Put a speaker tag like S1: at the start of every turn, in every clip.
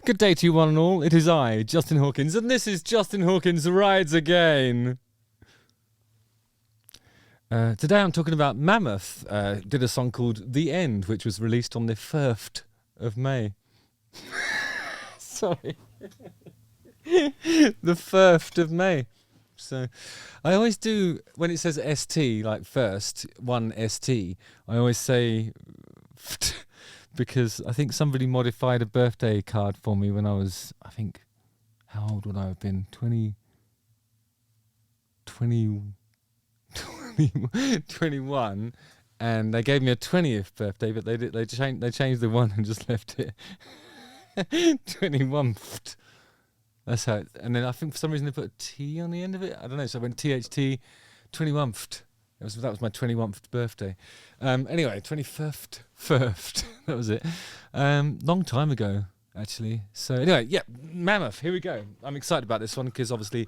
S1: Good day to you one and all. It is I, Justin Hawkins, and this is Justin Hawkins Rides Again. Today I'm talking about Mammoth. Did a song called The End, which was released on the 1st of May. Sorry. The 1st of May. So I always do, when it says ST, like first, one ST, I always say because I think somebody modified a birthday card for me when I was, I think, how old would I have been? 21, and they gave me a 20th birthday, but they changed the one and just left it 21th. That's how it, and then I think for some reason they put a T on the end of it. I don't know, so I went THT 21th. That was my 21th birthday. Anyway, 21st, that was it. Long time ago, actually. So anyway, yeah, Mammoth, here we go. I'm excited about this one because obviously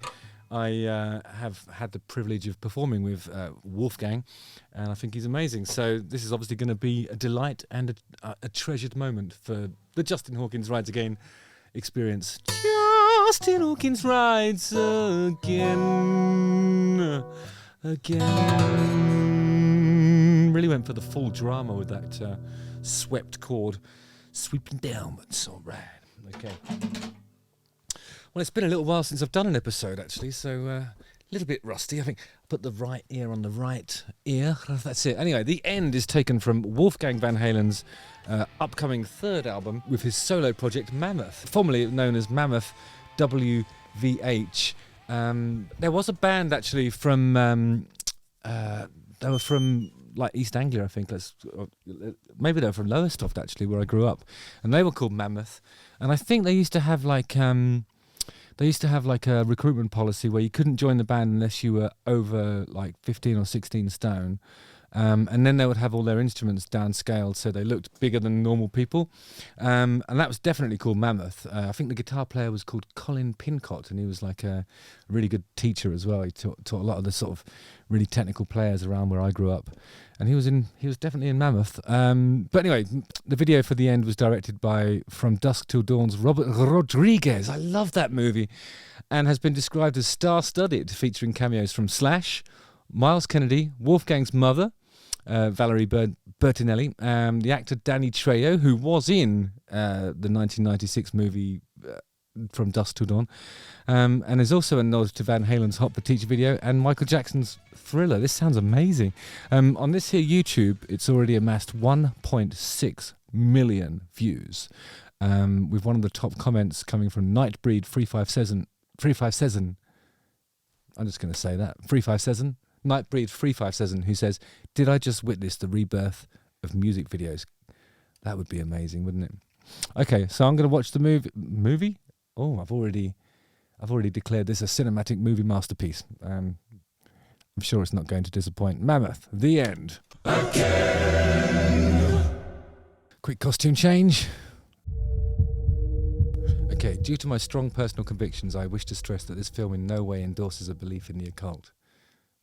S1: I have had the privilege of performing with Wolfgang, and I think he's amazing. So this is obviously going to be a delight and a treasured moment for the Justin Hawkins Rides Again experience. Justin Hawkins Rides Again. Really went for the full drama with that swept chord. Sweeping down, but it's all right. Okay. Well, it's been a little while since I've done an episode, actually, so a little bit rusty. I think I put the right ear on the right ear. That's it. Anyway, The End is taken from Wolfgang Van Halen's upcoming 3rd album with his solo project Mammoth, formerly known as Mammoth WVH. There was a band actually from they were from like East Anglia, I think. Maybe they were from Lowestoft actually, where I grew up, and they were called Mammoth. And I think they used to have like a recruitment policy where you couldn't join the band unless you were over like 15 or 16 stone. And then they would have all their instruments downscaled so they looked bigger than normal people. And that was definitely called Mammoth. I think the guitar player was called Colin Pincott, and he was like a really good teacher as well. He taught a lot of the sort of really technical players around where I grew up. And he was definitely in Mammoth. But anyway, the video for The End was directed by From Dusk Till Dawn's Robert Rodriguez. I love that movie. And has been described as star-studded, featuring cameos from Slash, Miles Kennedy, Wolfgang's mother, Valerie Bertinelli, the actor Danny Trejo, who was in the 1996 movie From Dusk Till Dawn, and there's also a nod to Van Halen's Hot for Teacher video and Michael Jackson's Thriller. This sounds amazing. On this here YouTube, it's already amassed 1.6 million views, with one of the top comments coming from Nightbreed 357. I'm just going to say that 357. Nightbreed 357, who says, "Did I just witness the rebirth of music videos?" That would be amazing, wouldn't it? Okay, so I'm going to watch the movie. Oh, I've already declared this a cinematic movie masterpiece. I'm sure it's not going to disappoint. Mammoth, The End. Again. Quick costume change. Okay, due to my strong personal convictions, I wish to stress that this film in no way endorses a belief in the occult.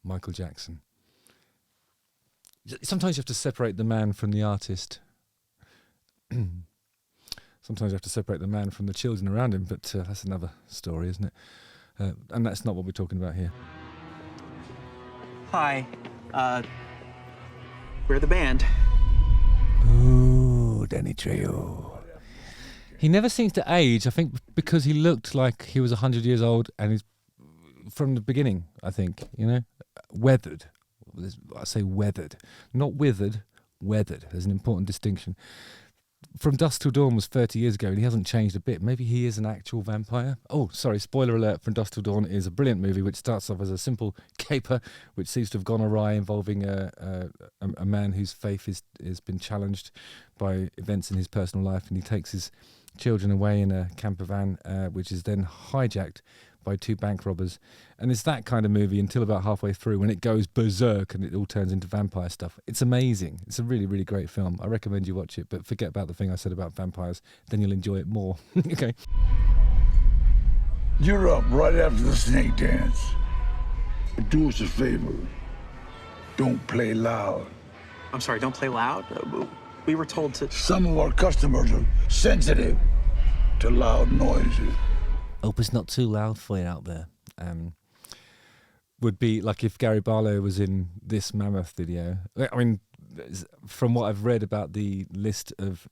S1: Michael Jackson. Sometimes you have to separate the man from the artist. Sometimes you have to separate the man from the children around him, but that's another story, isn't it? And that's not what we're talking about here.
S2: Hi. We're the band.
S1: Ooh, Danny Trejo. He never seems to age, I think, because he looked like he was 100 years old, and he's from the beginning, I think, weathered. I say weathered, not withered, weathered. There's an important distinction. From Dusk Till Dawn was 30 years ago, and he hasn't changed a bit. Maybe he is an actual vampire. Oh, sorry, spoiler alert, From Dusk Till Dawn is a brilliant movie which starts off as a simple caper which seems to have gone awry, involving a man whose faith has been challenged by events in his personal life, and he takes his children away in a camper van, which is then hijacked by 2 bank robbers. And it's that kind of movie until about halfway through, when it goes berserk and it all turns into vampire stuff. It's amazing. It's a really, really great film. I recommend you watch it, but forget about the thing I said about vampires, then you'll enjoy it more. Okay.
S3: You're up right after the snake dance. Do us a favor. Don't play loud.
S2: I'm sorry, don't play loud? We were told to...
S3: Some of our customers are sensitive. to loud noises.
S1: Hope it's not too loud for you out there. Would be like if Gary Barlow was in this Mammoth video. I mean, from what I've read about the list of,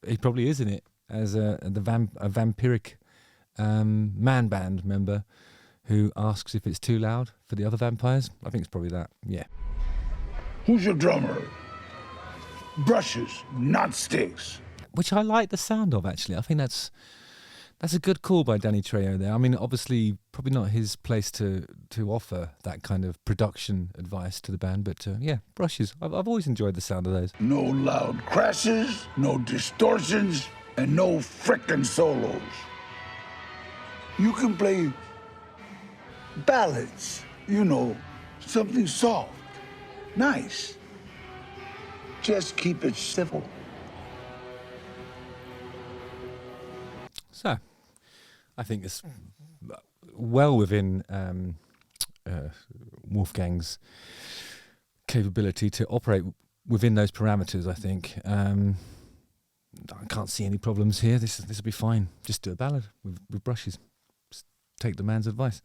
S1: he probably is in it as a vampiric man band member who asks if it's too loud for the other vampires. I think it's probably that, yeah.
S3: Who's your drummer? Brushes, not sticks.
S1: Which I like the sound of, actually. I think that's a good call by Danny Trejo there. I mean, obviously, probably not his place to offer that kind of production advice to the band, but yeah, brushes. I've always enjoyed the sound of those.
S3: No loud crashes, no distortions, and no frickin' solos. You can play ballads, you know, something soft, nice. Just keep it civil.
S1: So, I think it's well within Wolfgang's capability to operate within those parameters, I think. I can't see any problems here. This will be fine. Just do a ballad with brushes. Just take the man's advice.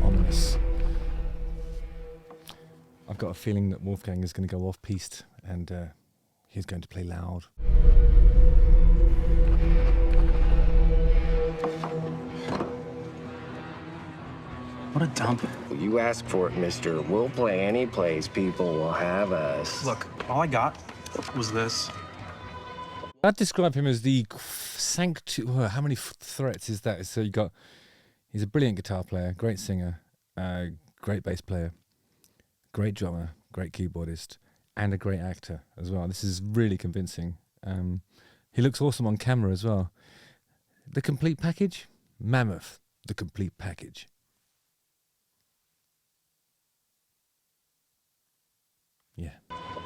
S1: Ominous. I've got a feeling that Wolfgang is going to go off-piste and he's going to play loud.
S2: What a dump.
S4: You ask for it, mister. We'll play any place people will have us.
S2: Look, all I got was this.
S1: I'd describe him as the how many threats is that? So he's a brilliant guitar player, great singer, great bass player, great drummer, great keyboardist, and a great actor as well. This is really convincing. He looks awesome on camera as well. The complete package? Mammoth, the complete package. Yeah.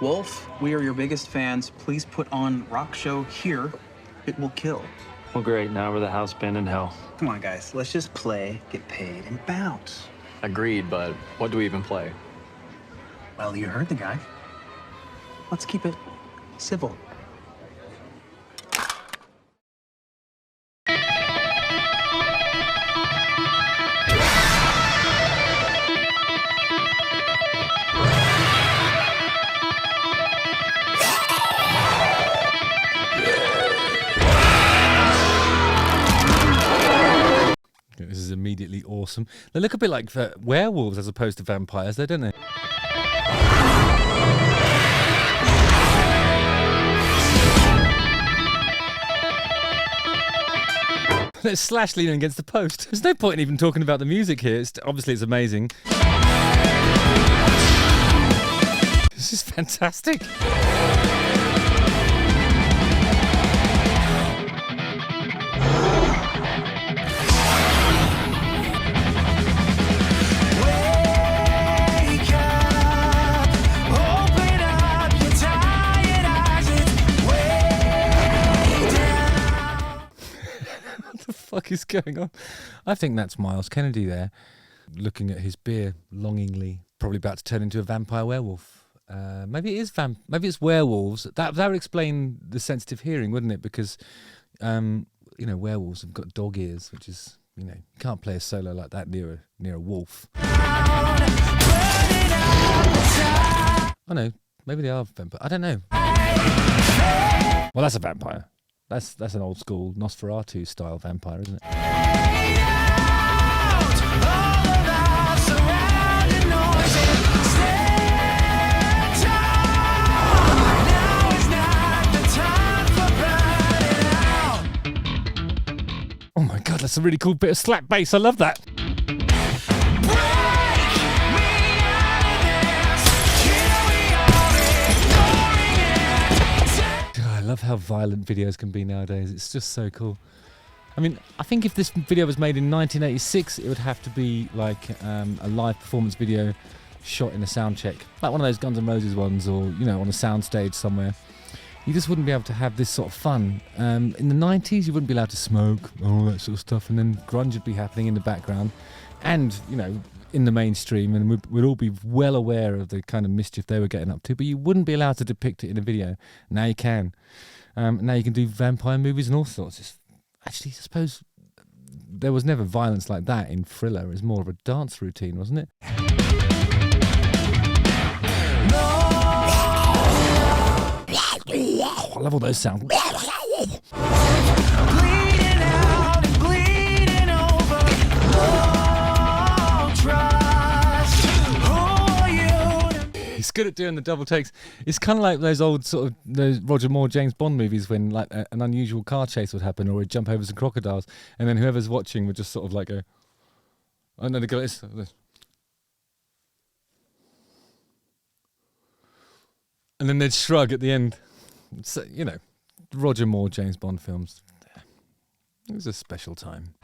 S2: Wolf, we are your biggest fans. Please put on Rock Show here. It will kill.
S5: Well, great. Now we're the house band in hell.
S2: Come on, guys. Let's just play, get paid, and bounce.
S5: Agreed, but what do we even play?
S2: Well, you heard the guy. Let's keep it civil.
S1: This is immediately awesome. They look a bit like werewolves as opposed to vampires, though, don't they? There's Slash leaning against the post. There's no point in even talking about the music here. Obviously, it's amazing. This is fantastic. Fuck is going on? I think that's Miles Kennedy there, looking at his beer longingly, probably about to turn into a vampire werewolf. Maybe it is maybe it's werewolves. That would explain the sensitive hearing, wouldn't it? Because werewolves have got dog ears, which is, you can't play a solo like that near a wolf. Oh no, maybe they are vampire. I don't know. Well, that's a vampire. That's an old school Nosferatu style vampire, isn't it? Oh my god, that's a really cool bit of slap bass. I love that. I love how violent videos can be nowadays. It's just so cool. I mean, I think if this video was made in 1986, it would have to be like a live performance video shot in a sound check, like one of those Guns N' Roses ones, or on a sound stage somewhere. You just wouldn't be able to have this sort of fun. In the 90s, you wouldn't be allowed to smoke, all that sort of stuff, and then grunge would be happening in the background, and, you know, in the mainstream, and we'd all be well aware of the kind of mischief they were getting up to, but you wouldn't be allowed to depict it in a video. Now you can. Now you can do vampire movies and all sorts. Actually, I suppose there was never violence like that in Thriller. It was more of a dance routine, wasn't it? I love all those sounds. He's good at doing the double takes. It's kind of like those old sort of those Roger Moore, James Bond movies when like an unusual car chase would happen, or he'd jump over some crocodiles, and then whoever's watching would just sort of like go, oh no, they go this. And then they'd shrug at the end. So, you know, Roger Moore, James Bond films. It was a special time.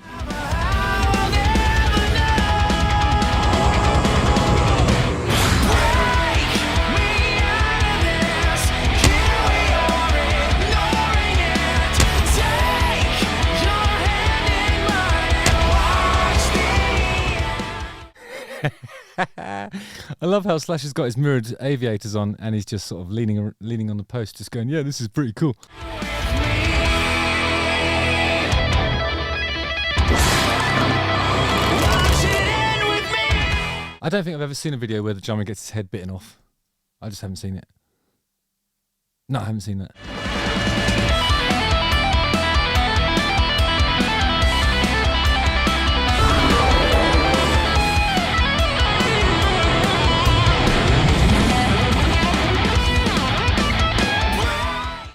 S1: I love how Slash has got his mirrored aviators on and he's just sort of leaning on the post, just going, yeah, this is pretty cool. I don't think I've ever seen a video where the drummer gets his head bitten off. I just haven't seen it. No, I haven't seen that.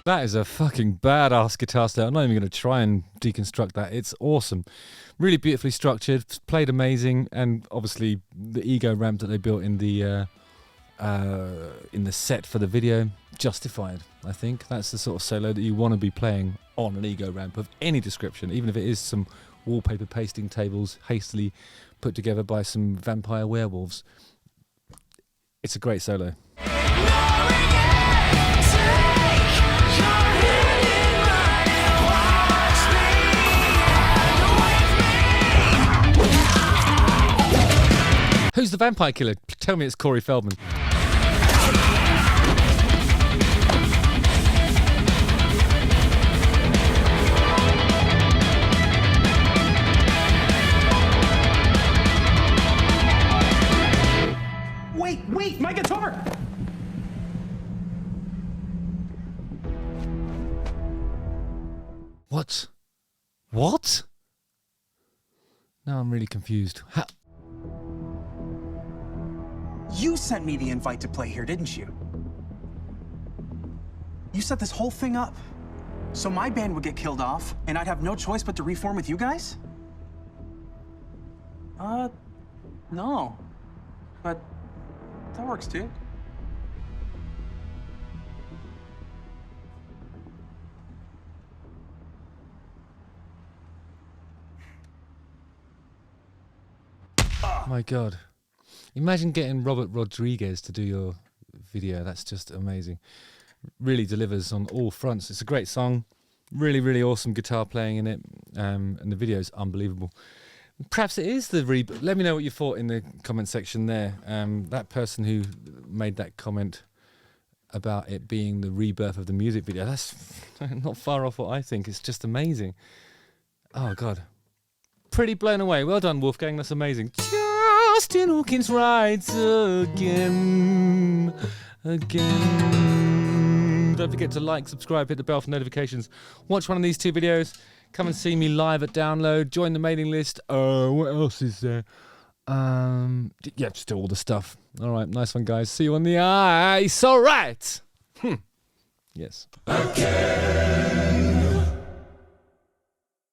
S1: That is a fucking badass guitar style. I'm not even going to try and deconstruct that. It's awesome. Really beautifully structured, played amazing, and obviously the ego ramp that they built in the set for the video, justified, I think. That's the sort of solo that you want to be playing on an ego ramp of any description, even if it is some wallpaper pasting tables hastily put together by some vampire werewolves. It's a great solo. Who's the vampire killer? Tell me it's Corey Feldman.
S2: Wait, my guitar!
S1: What? What? Now I'm really confused. How?
S2: You sent me the invite to play here, didn't you? You set this whole thing up so my band would get killed off and I'd have no choice but to reform with you guys? No. But that works too.
S1: My God. Imagine getting Robert Rodriguez to do your video. That's just amazing. Really delivers on all fronts. It's a great song. Really, really awesome guitar playing in it. And the video is unbelievable. Perhaps it is the Rebirth. Let me know what you thought in the comment section there. That person who made that comment about it being the rebirth of the music video, that's not far off what I think. It's just amazing. Oh, God. Pretty blown away. Well done, Wolfgang. That's amazing. Justin Hawkins rides again. Don't forget to like, subscribe, hit the bell for notifications. Watch one of these two videos. Come and see me live at Download. Join the mailing list. What else is there? Yeah, just do all the stuff. All right, nice one, guys. See you on the ice. All right. Yes. Again.